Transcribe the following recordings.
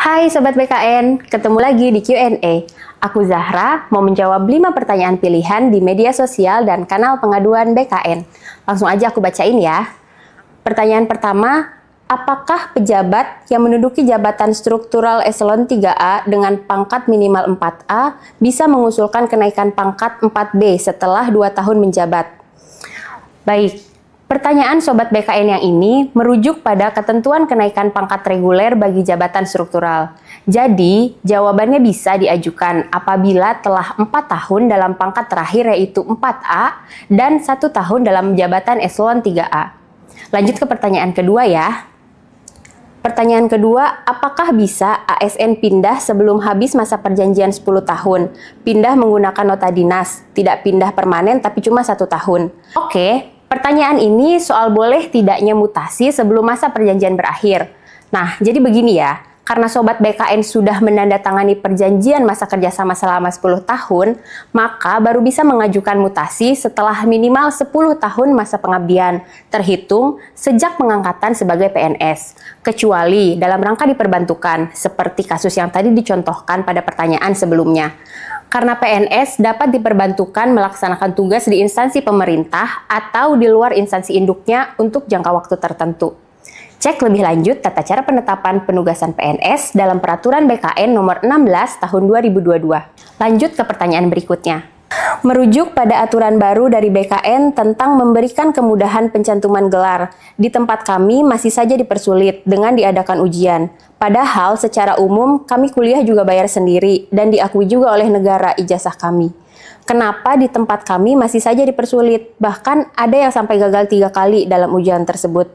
Hai Sobat BKN, ketemu lagi di Q&A. Aku Zahra, mau menjawab 5 pertanyaan pilihan di media sosial dan kanal pengaduan BKN. Langsung aja aku bacain ya. Pertanyaan pertama, apakah pejabat yang menduduki jabatan struktural eselon 3A dengan pangkat minimal 4A bisa mengusulkan kenaikan pangkat 4B setelah 2 tahun menjabat? Baik. Pertanyaan Sobat BKN yang ini merujuk pada ketentuan kenaikan pangkat reguler bagi jabatan struktural. Jadi, jawabannya bisa diajukan apabila telah 4 tahun dalam pangkat terakhir yaitu 4A dan 1 tahun dalam jabatan eselon 3A. Lanjut ke pertanyaan kedua ya. Pertanyaan kedua, apakah bisa ASN pindah sebelum habis masa perjanjian 10 tahun? Pindah menggunakan nota dinas, tidak pindah permanen tapi cuma 1 tahun. Oke. Pertanyaan ini soal boleh tidaknya mutasi sebelum masa perjanjian berakhir. Nah, jadi begini ya, karena Sobat BKN sudah menandatangani perjanjian masa kerjasama selama 10 tahun, maka baru bisa mengajukan mutasi setelah minimal 10 tahun masa pengabdian, terhitung sejak pengangkatan sebagai PNS. Kecuali dalam rangka diperbantukan, seperti kasus yang tadi dicontohkan pada pertanyaan sebelumnya. Karena PNS dapat diperbantukan melaksanakan tugas di instansi pemerintah atau di luar instansi induknya untuk jangka waktu tertentu. Cek lebih lanjut tata cara penetapan penugasan PNS dalam Peraturan BKN Nomor 16 Tahun 2022. Lanjut ke pertanyaan berikutnya. Merujuk pada aturan baru dari BKN tentang memberikan kemudahan pencantuman gelar, di tempat kami masih saja dipersulit dengan diadakan ujian. Padahal secara umum kami kuliah juga bayar sendiri dan diakui juga oleh negara ijazah kami. Kenapa di tempat kami masih saja dipersulit? Bahkan ada yang sampai gagal 3 kali dalam ujian tersebut.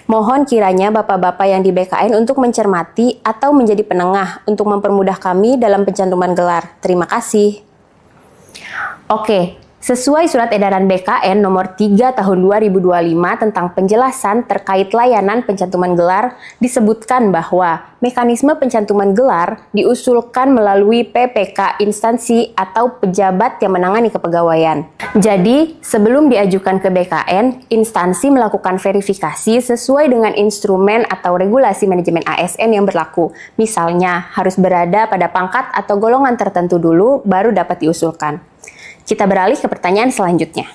Mohon kiranya Bapak-Bapak yang di BKN untuk mencermati atau menjadi penengah untuk mempermudah kami dalam pencantuman gelar. Terima kasih. Oke, sesuai Surat Edaran BKN Nomor 3 Tahun 2025 tentang penjelasan terkait layanan pencantuman gelar, disebutkan bahwa mekanisme pencantuman gelar diusulkan melalui PPK instansi atau pejabat yang menangani kepegawaian. Jadi, sebelum diajukan ke BKN, instansi melakukan verifikasi sesuai dengan instrumen atau regulasi manajemen ASN yang berlaku. Misalnya, harus berada pada pangkat atau golongan tertentu dulu, baru dapat diusulkan. Kita beralih ke pertanyaan selanjutnya.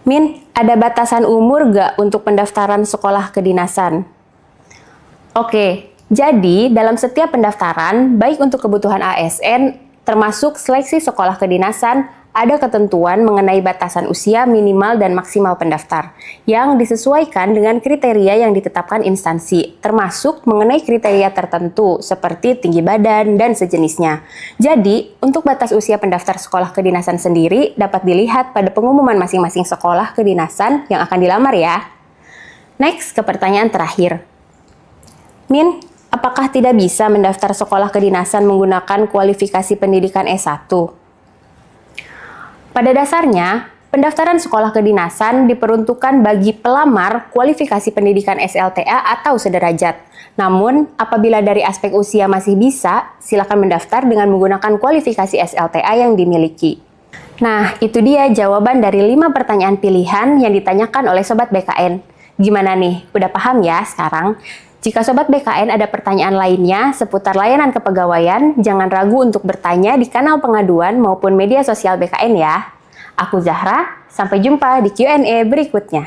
Min, ada batasan umur nggak untuk pendaftaran sekolah kedinasan? Oke, jadi dalam setiap pendaftaran, baik untuk kebutuhan ASN, termasuk seleksi sekolah kedinasan, ada ketentuan mengenai batasan usia minimal dan maksimal pendaftar yang disesuaikan dengan kriteria yang ditetapkan instansi, termasuk mengenai kriteria tertentu seperti tinggi badan dan sejenisnya. Jadi, untuk batas usia pendaftar sekolah kedinasan sendiri dapat dilihat pada pengumuman masing-masing sekolah kedinasan yang akan dilamar ya. Next, ke pertanyaan terakhir. Min, apakah tidak bisa mendaftar sekolah kedinasan menggunakan kualifikasi pendidikan S1? Pada dasarnya, pendaftaran sekolah kedinasan diperuntukkan bagi pelamar kualifikasi pendidikan SLTA atau sederajat. Namun, apabila dari aspek usia masih bisa, silakan mendaftar dengan menggunakan kualifikasi SLTA yang dimiliki. Nah, itu dia jawaban dari 5 pertanyaan pilihan yang ditanyakan oleh Sobat BKN. Gimana nih? Udah paham ya sekarang? Jika Sobat BKN ada pertanyaan lainnya seputar layanan kepegawaian, jangan ragu untuk bertanya di kanal pengaduan maupun media sosial BKN ya. Aku Zahra, sampai jumpa di Q&A berikutnya.